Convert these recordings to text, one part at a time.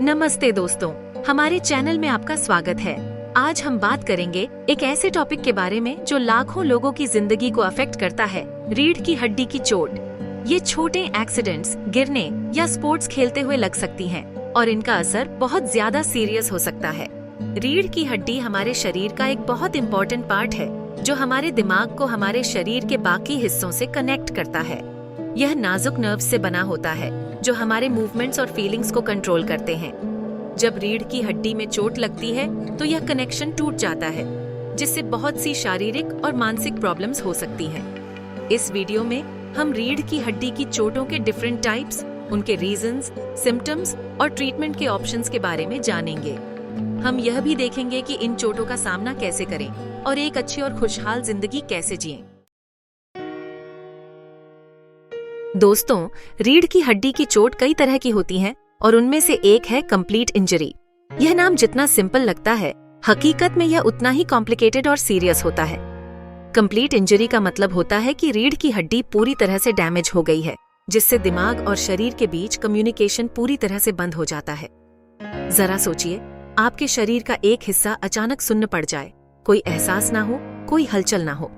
नमस्ते दोस्तों, हमारे चैनल में आपका स्वागत है। आज हम बात करेंगे एक ऐसे टॉपिक के बारे में जो लाखों लोगों की जिंदगी को अफेक्ट करता है, रीढ़ की हड्डी की चोट। ये छोटे एक्सीडेंट्स, गिरने या स्पोर्ट्स खेलते हुए लग सकती हैं और इनका असर बहुत ज्यादा सीरियस हो सकता है। रीढ़ की हड्डी हमारे शरीर का एक बहुत इम्पोर्टेंट पार्ट है जो हमारे दिमाग को हमारे शरीर के बाकी हिस्सों से कनेक्ट करता है। यह नाजुक नर्व्स से बना होता है जो हमारे मूवमेंट्स और फीलिंग्स को कंट्रोल करते हैं। जब रीढ़ की हड्डी में चोट लगती है तो यह कनेक्शन टूट जाता है, जिससे बहुत सी शारीरिक और मानसिक प्रॉब्लम्स हो सकती हैं। इस वीडियो में हम रीढ़ की हड्डी की चोटों के डिफरेंट टाइप्स, उनके रीजंस, सिम्टम्स और ट्रीटमेंट के ऑप्शंस के बारे में जानेंगे। हम यह भी देखेंगे कि इन चोटों का सामना कैसे करें और एक अच्छी और खुशहाल जिंदगी कैसे जिएं। दोस्तों, रीढ़ की हड्डी की चोट कई तरह की होती है और उनमें से एक है कंप्लीट इंजरी। यह नाम जितना सिंपल लगता है, हकीकत में यह उतना ही कॉम्प्लिकेटेड और सीरियस होता है। कंप्लीट इंजरी का मतलब होता है कि रीढ़ की हड्डी पूरी तरह से डैमेज हो गई है, जिससे दिमाग और शरीर के बीच कम्युनिकेशन पूरी तरह से बंद हो जाता है। जरा सोचिए, आपके शरीर का एक हिस्सा अचानक सुन्न पड़ जाए, कोई एहसास ना हो, कोई हलचल ना हो।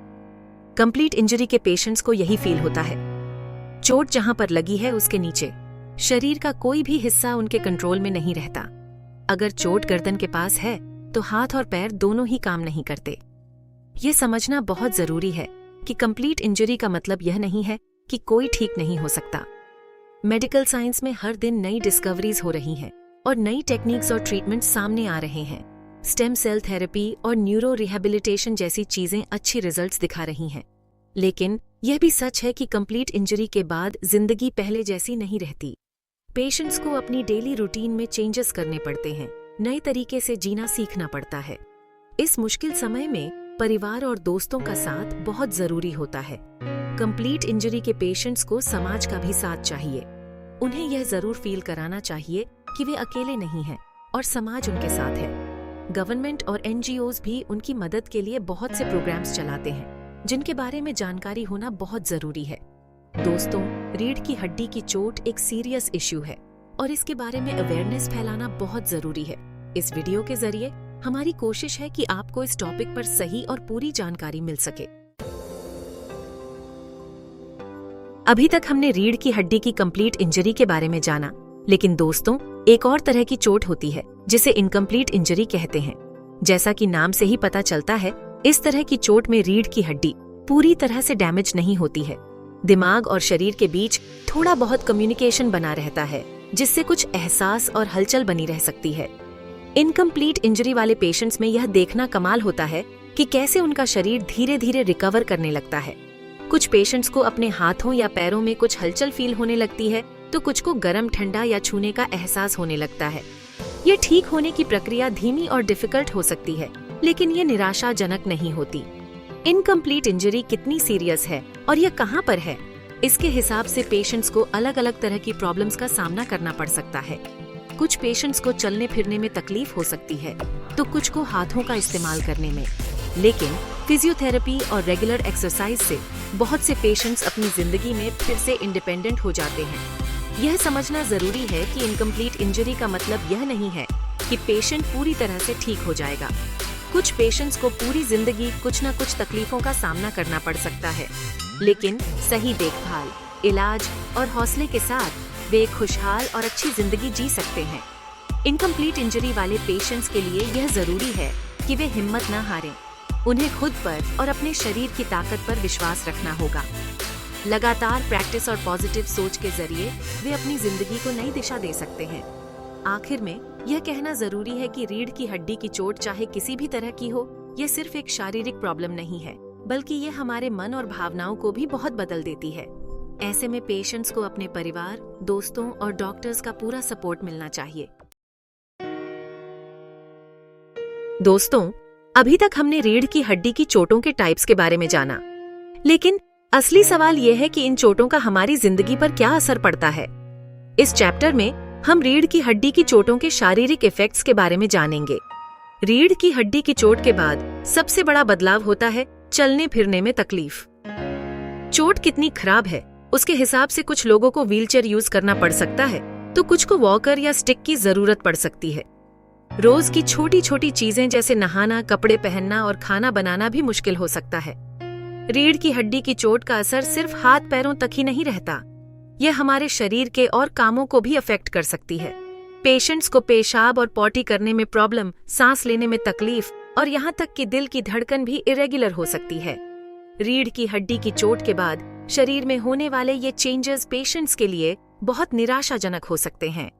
कंप्लीट इंजरी के पेशेंट्स को यही फील होता है। चोट जहां पर लगी है उसके नीचे शरीर का कोई भी हिस्सा उनके कंट्रोल में नहीं रहता। अगर चोट गर्दन के पास है तो हाथ और पैर दोनों ही काम नहीं करते। ये समझना बहुत जरूरी है कि कंप्लीट इंजरी का मतलब यह नहीं है कि कोई ठीक नहीं हो सकता। मेडिकल साइंस में हर दिन नई डिस्कवरीज हो रही हैं और नई टेक्निक्स और ट्रीटमेंट सामने आ रहे हैं। स्टेम सेल थेरेपी और न्यूरो रिहेबिलिटेशन जैसी चीजें अच्छी रिजल्ट्स दिखा रही हैं। लेकिन यह भी सच है कि कंप्लीट इंजरी के बाद जिंदगी पहले जैसी नहीं रहती। पेशेंट्स को अपनी डेली रूटीन में चेंजेस करने पड़ते हैं, नए तरीके से जीना सीखना पड़ता है। इस मुश्किल समय में परिवार और दोस्तों का साथ बहुत जरूरी होता है। कंप्लीट इंजरी के पेशेंट्स को समाज का भी साथ चाहिए। उन्हें यह जरूर फील कराना चाहिए कि वे अकेले नहीं हैं और समाज उनके साथ है। गवर्नमेंट और NGOs भी उनकी मदद के लिए बहुत से प्रोग्राम्स चलाते हैं, जिनके बारे में जानकारी होना बहुत जरूरी है। दोस्तों, रीढ़ की हड्डी की चोट एक सीरियस इश्यू है और इसके बारे में अवेयरनेस फैलाना बहुत जरूरी है। इस वीडियो के जरिए हमारी कोशिश है कि आपको इस टॉपिक पर सही और पूरी जानकारी मिल सके। अभी तक हमने रीढ़ की हड्डी की कंप्लीट इंजरी के बारे में जाना, लेकिन दोस्तों, एक और तरह की चोट होती है जिसे इनकम्प्लीट इंजरी कहते हैं। जैसा कि नाम से ही पता चलता है, इस तरह की चोट में रीढ़ की हड्डी पूरी तरह से डैमेज नहीं होती है। दिमाग और शरीर के बीच थोड़ा बहुत कम्युनिकेशन बना रहता है, जिससे कुछ एहसास और हलचल बनी रह सकती है। इनकम्प्लीट इंजरी वाले पेशेंट्स में यह देखना कमाल होता है कि कैसे उनका शरीर धीरे धीरे रिकवर करने लगता है। कुछ पेशेंट्स को अपने हाथों या पैरों में कुछ हलचल फील होने लगती है, तो कुछ को गर्म, ठंडा या छूने का एहसास होने लगता है। ये ठीक होने की प्रक्रिया धीमी और डिफिकल्ट हो सकती है, लेकिन ये निराशाजनक नहीं होती। इनकम्प्लीट इंजरी कितनी सीरियस है और यह कहां पर है, इसके हिसाब से पेशेंट्स को अलग अलग तरह की प्रॉब्लम्स का सामना करना पड़ सकता है। कुछ पेशेंट्स को चलने फिरने में तकलीफ हो सकती है, तो कुछ को हाथों का इस्तेमाल करने में। लेकिन फिजियोथेरेपी और रेगुलर एक्सरसाइज से बहुत से पेशेंट्स अपनी जिंदगी में फिर से इंडिपेंडेंट हो जाते हैं। यह समझना जरूरी है कि इनकम्प्लीट इंजरी का मतलब यह नहीं है कि पेशेंट पूरी तरह से ठीक हो जाएगा। कुछ पेशेंट्स को पूरी जिंदगी कुछ न कुछ तकलीफों का सामना करना पड़ सकता है, लेकिन सही देखभाल, इलाज और हौसले के साथ वे एक खुशहाल और अच्छी जिंदगी जी सकते हैं। इनकम्प्लीट इंजरी वाले पेशेंट्स के लिए यह जरूरी है कि वे हिम्मत न हारें। उन्हें खुद पर और अपने शरीर की ताकत पर विश्वास रखना होगा। लगातार प्रैक्टिस और पॉजिटिव सोच के जरिए वे अपनी जिंदगी को नई दिशा दे सकते हैं। आखिर में यह कहना जरूरी है कि रीढ़ की हड्डी की चोट चाहे किसी भी तरह की हो, यह सिर्फ एक शारीरिक प्रॉब्लम नहीं है, बल्कि यह हमारे मन और भावनाओं को भी बहुत बदल देती है। ऐसे में पेशेंट्स को अपने परिवार, दोस्तों और डॉक्टर्स का पूरा सपोर्ट मिलना चाहिए। दोस्तों, अभी तक हमने रीढ़ की हड्डी की चोटों के टाइप्स के बारे में जाना, लेकिन असली सवाल यह है कि इन चोटों का हमारी जिंदगी पर क्या असर पड़ता है। इस चैप्टर में हम रीढ़ की हड्डी की चोटों के शारीरिक इफेक्ट्स के बारे में जानेंगे। रीढ़ की हड्डी की चोट के बाद सबसे बड़ा बदलाव होता है चलने फिरने में तकलीफ। चोट कितनी खराब है उसके हिसाब से कुछ लोगों को व्हीलचेयर यूज करना पड़ सकता है, तो कुछ को वॉकर या स्टिक की जरूरत पड़ सकती है। रोज की छोटी छोटी चीजें जैसे नहाना, कपड़े पहनना और खाना बनाना भी मुश्किल हो सकता है। रीढ़ की हड्डी की चोट का असर सिर्फ हाथ पैरों तक ही नहीं रहता, यह हमारे शरीर के और कामों को भी अफेक्ट कर सकती है। पेशेंट्स को पेशाब और पॉटी करने में प्रॉब्लम, सांस लेने में तकलीफ और यहाँ तक कि दिल की धड़कन भी इरेगुलर हो सकती है। रीढ़ की हड्डी की चोट के बाद शरीर में होने वाले ये चेंजेस पेशेंट्स के लिए बहुत निराशाजनक हो सकते हैं,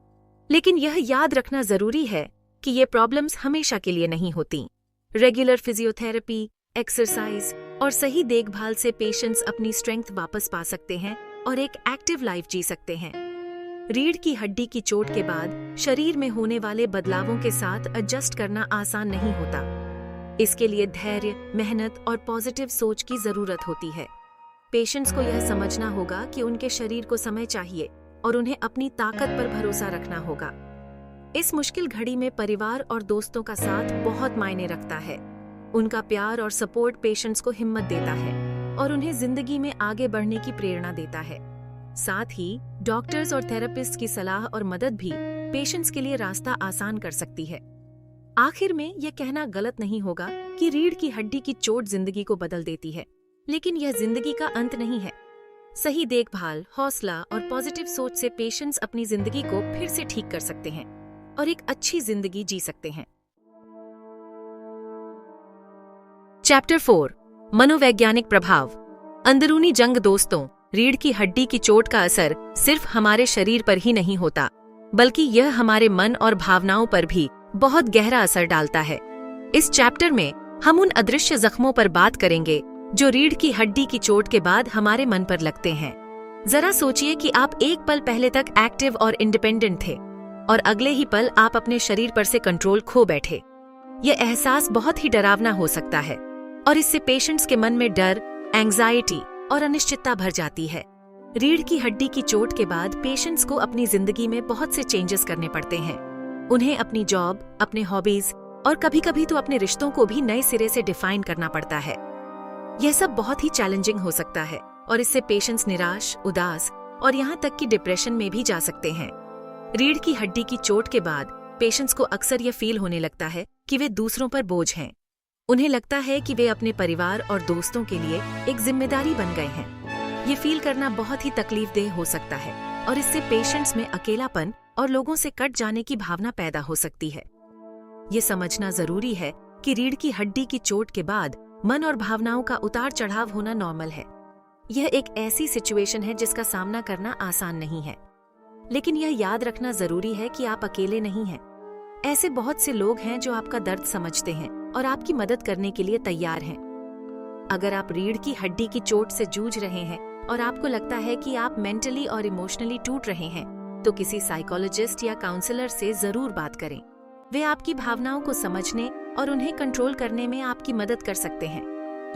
लेकिन यह याद रखना जरूरी है कि ये प्रॉब्लम्स हमेशा के लिए नहीं होती। रेगुलर फिजियोथेरेपी, एक्सरसाइज और सही देखभाल से पेशेंट्स अपनी स्ट्रेंथ वापस पा सकते हैं और एक एक्टिव लाइफ जी सकते हैं। रीढ़ की हड्डी की चोट के बाद शरीर में होने वाले बदलावों के साथ एडजस्ट करना आसान नहीं होता। इसके लिए धैर्य, मेहनत और पॉजिटिव सोच की जरूरत होती है। पेशेंट्स को यह समझना होगा कि उनके शरीर को समय चाहिए और उन्हें अपनी ताकत पर भरोसा रखना होगा। इस मुश्किल घड़ी में परिवार और दोस्तों का साथ बहुत मायने रखता है। उनका प्यार और सपोर्ट पेशेंट्स को हिम्मत देता है और उन्हें जिंदगी में आगे बढ़ने की प्रेरणा देता है। साथ ही डॉक्टर्स और थेरेपिस्ट की सलाह और मदद भी पेशेंट्स के लिए रास्ता आसान कर सकती है। आखिर में यह कहना गलत नहीं होगा कि रीढ़ की हड्डी की चोट जिंदगी को बदल देती है, लेकिन यह जिंदगी का अंत नहीं है। सही देखभाल, हौसला और पॉजिटिव सोच से पेशेंट्स अपनी जिंदगी को फिर से ठीक कर सकते हैं और एक अच्छी जिंदगी जी सकते हैं। चैप्टर 4, मनोवैज्ञानिक प्रभाव। अंदरूनी जंग। दोस्तों, रीढ़ की हड्डी की चोट का असर सिर्फ हमारे शरीर पर ही नहीं होता, बल्कि यह हमारे मन और भावनाओं पर भी बहुत गहरा असर डालता है। इस चैप्टर में हम उन अदृश्य जख्मों पर बात करेंगे जो रीढ़ की हड्डी की चोट के बाद हमारे मन पर लगते हैं। जरा सोचिए कि आप एक पल पहले तक एक्टिव और इंडिपेंडेंट थे और अगले ही पल आप अपने शरीर पर से कंट्रोल खो बैठे। यह एहसास बहुत ही डरावना हो सकता है और इससे पेशेंट्स के मन में डर, एंग्जाइटी और अनिश्चितता भर जाती है। रीढ़ की हड्डी की चोट के बाद पेशेंट्स को अपनी जिंदगी में बहुत से चेंजेस करने पड़ते हैं। उन्हें अपनी जॉब, अपने हॉबीज और कभी-कभी तो अपने रिश्तों को भी नए सिरे से डिफाइन करना पड़ता है। यह सब बहुत ही चैलेंजिंग हो सकता है और इससे पेशेंट्स निराश, उदास और यहाँ तक कि डिप्रेशन में भी जा सकते हैं। रीढ़ की हड्डी की चोट के बाद पेशेंट्स को अक्सर यह फील होने लगता है कि वे दूसरों पर बोझ हैं। उन्हें लगता है कि वे अपने परिवार और दोस्तों के लिए एक जिम्मेदारी बन गए हैं। ये फील करना बहुत ही तकलीफदेह हो सकता है और इससे पेशेंट्स में अकेलापन और लोगों से कट जाने की भावना पैदा हो सकती है। ये समझना जरूरी है कि रीढ़ की हड्डी की चोट के बाद मन और भावनाओं का उतार चढ़ाव होना नॉर्मल है। यह एक ऐसी सिचुएशन है जिसका सामना करना आसान नहीं है, लेकिन यह याद रखना जरूरी है कि आप अकेले नहीं हैं। ऐसे बहुत से लोग हैं जो आपका दर्द समझते हैं और आपकी मदद करने के लिए तैयार हैं। अगर आप रीढ़ की हड्डी की चोट से जूझ रहे हैं और आपको लगता है कि आप मेंटली और इमोशनली टूट रहे हैं, तो किसी साइकोलॉजिस्ट या काउंसलर से जरूर बात करें। वे आपकी भावनाओं को समझने और उन्हें कंट्रोल करने में आपकी मदद कर सकते हैं।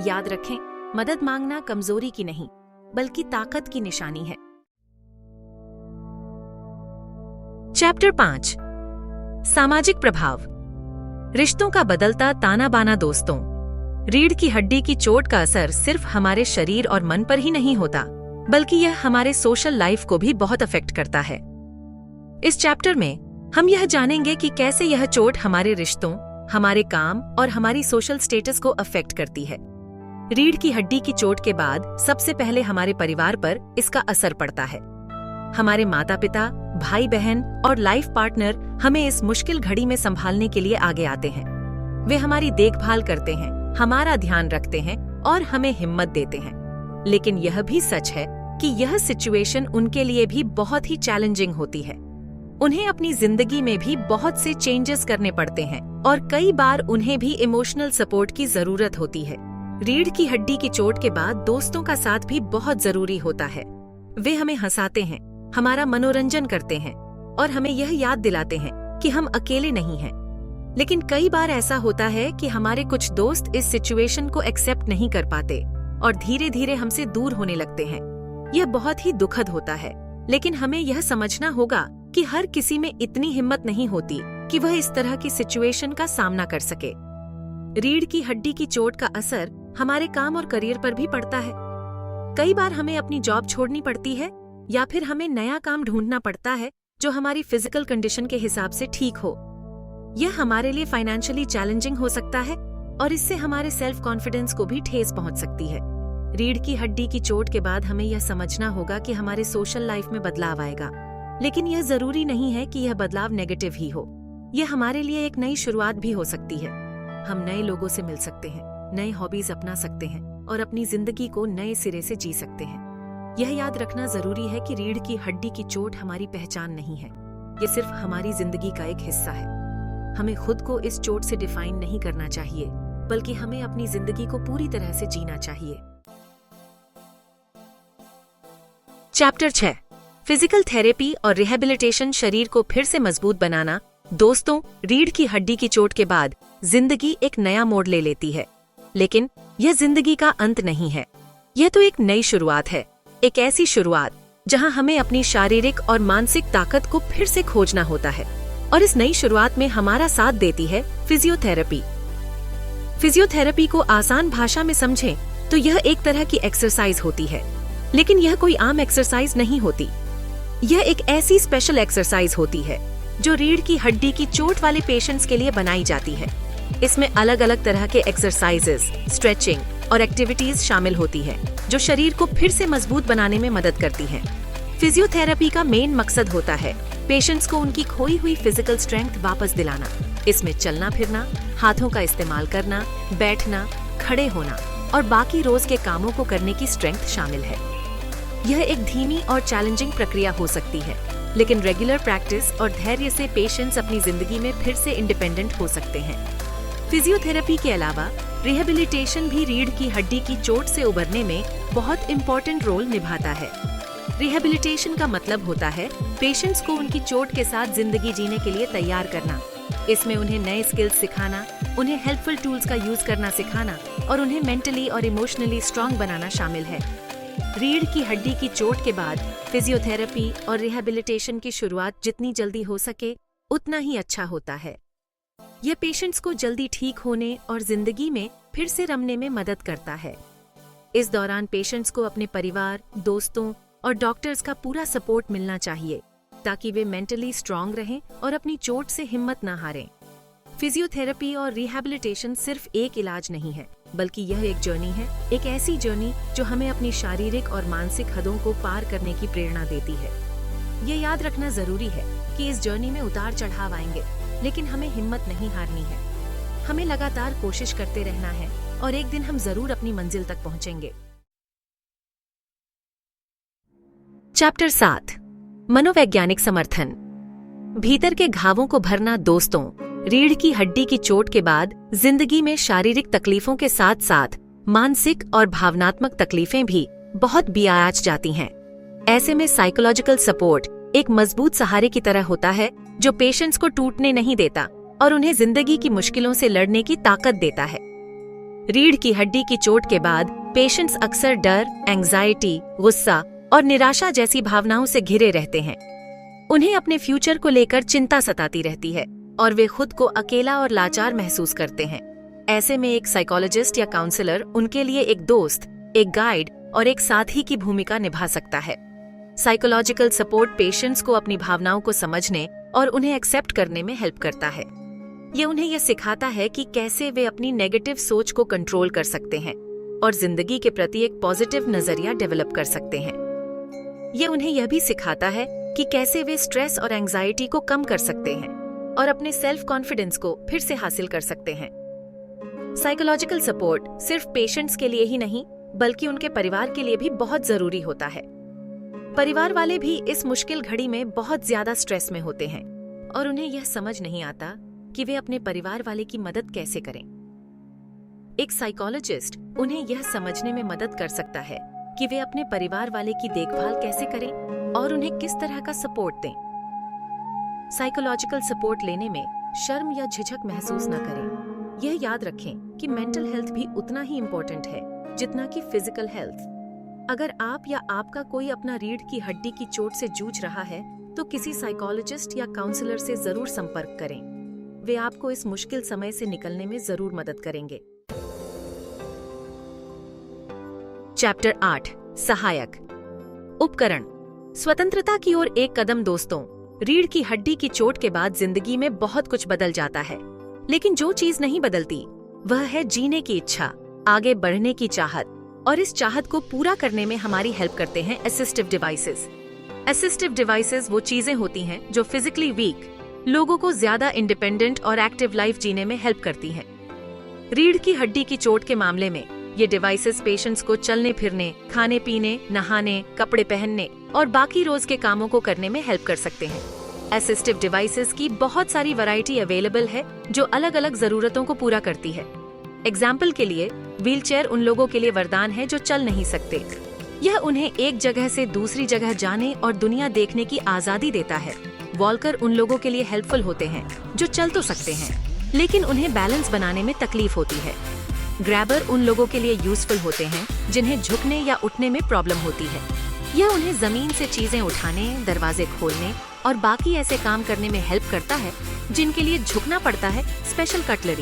याद रखें, मदद मांगना कमजोरी की नहीं, बल्कि ताकत की निशानी है। चैप्टर 5, सामाजिक प्रभाव। रिश्तों का बदलता ताना बाना। दोस्तों, रीढ़ की हड्डी की चोट का असर सिर्फ हमारे शरीर और मन पर ही नहीं होता, बल्कि यह हमारे सोशल लाइफ को भी बहुत अफेक्ट करता है। इस चैप्टर में हम यह जानेंगे कि कैसे यह चोट हमारे रिश्तों, हमारे काम और हमारी सोशल स्टेटस को अफेक्ट करती है। रीढ़ की हड्डी की चोट के बाद सबसे पहले हमारे परिवार पर इसका असर पड़ता है। हमारे माता पिता, भाई बहन और लाइफ पार्टनर हमें इस मुश्किल घड़ी में संभालने के लिए आगे आते हैं। वे हमारी देखभाल करते हैं, हमारा ध्यान रखते हैं और हमें हिम्मत देते हैं। लेकिन यह भी सच है कि यह सिचुएशन उनके लिए भी बहुत ही चैलेंजिंग होती है। उन्हें अपनी जिंदगी में भी बहुत से चेंजेस करने पड़ते हैं और कई बार उन्हें भी इमोशनल सपोर्ट की जरूरत होती है। रीढ़ की हड्डी की चोट के बाद दोस्तों का साथ भी बहुत जरूरी होता है। वे हमें हंसाते हैं, हमारा मनोरंजन करते हैं और हमें यह याद दिलाते हैं कि हम अकेले नहीं हैं। लेकिन कई बार ऐसा होता है कि हमारे कुछ दोस्त इस सिचुएशन को एक्सेप्ट नहीं कर पाते और धीरे धीरे हमसे दूर होने लगते हैं। यह बहुत ही दुखद होता है, लेकिन हमें यह समझना होगा कि हर किसी में इतनी हिम्मत नहीं होती कि वह इस तरह की सिचुएशन का सामना कर सके। रीढ़ की हड्डी की चोट का असर हमारे काम और करियर पर भी पड़ता है। कई बार हमें अपनी जॉब छोड़नी पड़ती है या फिर हमें नया काम ढूंढना पड़ता है जो हमारी फिजिकल कंडीशन के हिसाब से ठीक हो। यह हमारे लिए फाइनेंशियली चैलेंजिंग हो सकता है और इससे हमारे सेल्फ कॉन्फिडेंस को भी ठेस पहुंच सकती है। रीढ़ की हड्डी की चोट के बाद हमें यह समझना होगा कि हमारे सोशल लाइफ में बदलाव आएगा, लेकिन यह जरूरी नहीं है कि यह बदलाव नेगेटिव ही हो। यह हमारे लिए एक नई शुरुआत भी हो सकती है। हम नए लोगों से मिल सकते हैं, नए हॉबीज अपना सकते हैं और अपनी जिंदगी को नए सिरे से जी सकते हैं। यह याद रखना जरूरी है कि रीढ़ की हड्डी की चोट हमारी पहचान नहीं है, यह सिर्फ हमारी जिंदगी का एक हिस्सा है। हमें खुद को इस चोट से डिफाइन नहीं करना चाहिए, बल्कि हमें अपनी जिंदगी को पूरी तरह से जीना चाहिए। चैप्टर 6, फिजिकल थेरेपी और रिहैबिलिटेशन, शरीर को फिर से मजबूत बनाना। दोस्तों, रीढ़ की हड्डी की चोट के बाद जिंदगी एक नया मोड़ ले लेती है, लेकिन यह जिंदगी का अंत नहीं है। यह तो एक नई शुरुआत है, एक ऐसी शुरुआत जहां हमें अपनी शारीरिक और मानसिक ताकत को फिर से खोजना होता है। और इस नई शुरुआत में हमारा साथ देती है फिजियोथेरेपी। फिजियोथेरेपी को आसान भाषा में समझें तो यह एक तरह की एक्सरसाइज होती है, लेकिन यह कोई आम एक्सरसाइज नहीं होती। यह एक ऐसी स्पेशल एक्सरसाइज होती है जो रीढ़ की हड्डी की चोट वाले पेशेंट्स के लिए बनाई जाती है। इसमें अलग अलग तरह के एक्सरसाइजेस, स्ट्रेचिंग और एक्टिविटीज शामिल होती है जो शरीर को फिर से मजबूत बनाने में मदद करती हैं। फिजियोथेरेपी का मेन मकसद होता है पेशेंट्स को उनकी खोई हुई फिजिकल स्ट्रेंथ वापस दिलाना। इसमें चलना फिरना, हाथों का इस्तेमाल करना, बैठना, खड़े होना और बाकी रोज के कामों को करने की स्ट्रेंथ शामिल है। यह एक धीमी और चैलेंजिंग प्रक्रिया हो सकती है, लेकिन रेगुलर प्रैक्टिस और धैर्य से पेशेंट्स अपनी जिंदगी में फिर से इंडिपेंडेंट हो सकते हैं। फिजियोथेरेपी के अलावा रिहैबिलिटेशन भी रीढ़ की हड्डी की चोट से उबरने में बहुत इम्पोर्टेंट रोल निभाता है। रिहैबिलिटेशन का मतलब होता है पेशेंट्स को उनकी चोट के साथ जिंदगी जीने के लिए तैयार करना। इसमें उन्हें नए स्किल्स सिखाना, उन्हें हेल्पफुल टूल्स का यूज करना सिखाना और उन्हें मेंटली और इमोशनली स्ट्रांग बनाना शामिल है। रीढ़ की हड्डी की चोट के बाद फिजियोथेरेपी और रिहैबिलिटेशन की शुरुआत जितनी जल्दी हो सके उतना ही अच्छा होता है। यह पेशेंट्स को जल्दी ठीक होने और जिंदगी में फिर से रमने में मदद करता है। इस दौरान पेशेंट्स को अपने परिवार, दोस्तों और डॉक्टर्स का पूरा सपोर्ट मिलना चाहिए ताकि वे मेंटली स्ट्रांग रहें और अपनी चोट से हिम्मत न हारें। फिजियोथेरेपी और रिहैबिलिटेशन सिर्फ एक इलाज नहीं है, बल्कि यह एक जर्नी है, एक ऐसी जर्नी जो हमें अपनी शारीरिक और मानसिक हदों को पार करने की प्रेरणा देती है। ये याद रखना जरूरी है कि इस जर्नी में उतार चढ़ाव आएंगे, लेकिन हमें हिम्मत नहीं हारनी है। हमें लगातार कोशिश करते रहना है और एक दिन हम जरूर अपनी मंजिल तक पहुंचेंगे। चैप्टर 7, मनोवैज्ञानिक समर्थन। भीतर के घावों को भरना। दोस्तों, रीढ़ की हड्डी की चोट के बाद जिंदगी में शारीरिक तकलीफों के साथ साथ मानसिक और भावनात्मक तकलीफें भी बहुत बियाज जाती हैं। ऐसे में साइकोलॉजिकल सपोर्ट एक मजबूत सहारे की तरह होता है जो पेशेंट्स को टूटने नहीं देता और उन्हें जिंदगी की मुश्किलों से लड़ने की ताकत देता है। रीढ़ की हड्डी की चोट के बाद पेशेंट्स अक्सर डर, एंजाइटी, गुस्सा और निराशा जैसी भावनाओं से घिरे रहते हैं। उन्हें अपने फ्यूचर को लेकर चिंता सताती रहती है और वे खुद को अकेला और लाचार महसूस करते हैं। ऐसे में एक साइकोलॉजिस्ट या काउंसलर उनके लिए एक दोस्त, एक गाइड और एक साथी की भूमिका निभा सकता है। साइकोलॉजिकल सपोर्ट पेशेंट्स को अपनी भावनाओं को समझने और उन्हें एक्सेप्ट करने में हेल्प करता है। ये उन्हें यह सिखाता है कि कैसे वे अपनी नेगेटिव सोच को कंट्रोल कर सकते हैं और जिंदगी के प्रति एक पॉजिटिव नजरिया डेवलप कर सकते हैं। ये उन्हें यह भी सिखाता है कि कैसे वे स्ट्रेस और एंजाइटी को कम कर सकते हैं और अपने सेल्फ कॉन्फिडेंस को फिर से हासिल कर सकते हैं। साइकोलॉजिकल सपोर्ट सिर्फ पेशेंट्स के लिए ही नहीं, बल्कि उनके परिवार के लिए भी बहुत जरूरी होता है। परिवार वाले भी इस मुश्किल घड़ी में बहुत ज्यादा स्ट्रेस में होते हैं और उन्हें यह समझ नहीं आता कि वे अपने परिवार वाले की मदद कैसे करें। एक साइकोलॉजिस्ट उन्हें यह समझने में मदद कर सकता है कि वे अपने परिवार वाले की देखभाल कैसे करें और उन्हें किस तरह का सपोर्ट दें। साइकोलॉजिकल सपोर्ट लेने में शर्म या झिझक महसूस न करें। यह याद रखें कि मेंटल हेल्थ भी उतना ही इम्पोर्टेंट है जितना कि फिजिकल हेल्थ। अगर आप या आपका कोई अपना रीढ़ की हड्डी की चोट से जूझ रहा है तो किसी साइकोलॉजिस्ट या काउंसलर से जरूर संपर्क करें। वे आपको इस मुश्किल समय से निकलने में जरूर मदद करेंगे। चैप्टर 8, सहायक उपकरण। स्वतंत्रता की ओर एक कदम। दोस्तों, रीढ़ की हड्डी की चोट के बाद जिंदगी में बहुत कुछ बदल जाता है, लेकिन जो चीज नहीं बदलती वह है जीने की इच्छा, आगे बढ़ने की चाहत। और इस चाहत को पूरा करने में हमारी हेल्प करते हैं असिस्टिव डिवाइसेस। असिस्टिव डिवाइसेस वो चीजें होती हैं जो फिजिकली वीक लोगों को ज्यादा इंडिपेंडेंट और एक्टिव लाइफ जीने में हेल्प करती हैं। रीढ़ की हड्डी की चोट के मामले में ये डिवाइसेस पेशेंट्स को चलने फिरने, खाने पीने, नहाने, कपड़े पहनने और बाकी रोज के कामों को करने में हेल्प कर सकते हैं। असिस्टिव डिवाइसेस की बहुत सारी वैरायटी अवेलेबल है जो अलग अलग जरूरतों को पूरा करती है। एग्जाम्पल के लिए व्हीलचेयर उन लोगों के लिए वरदान है जो चल नहीं सकते। यह उन्हें एक जगह से दूसरी जगह जाने और दुनिया देखने की आजादी देता है। वॉल्कर उन लोगों के लिए हेल्पफुल होते हैं जो चल तो सकते हैं लेकिन उन्हें बैलेंस बनाने में तकलीफ होती है। ग्रैबर उन लोगों के लिए यूजफुल होते हैं जिन्हें झुकने या उठने में प्रॉब्लम होती है। यह उन्हें जमीन से चीजें उठाने, दरवाजे खोलने और बाकी ऐसे काम करने में हेल्प करता है जिनके लिए झुकना पड़ता है, स्पेशल कटलरी।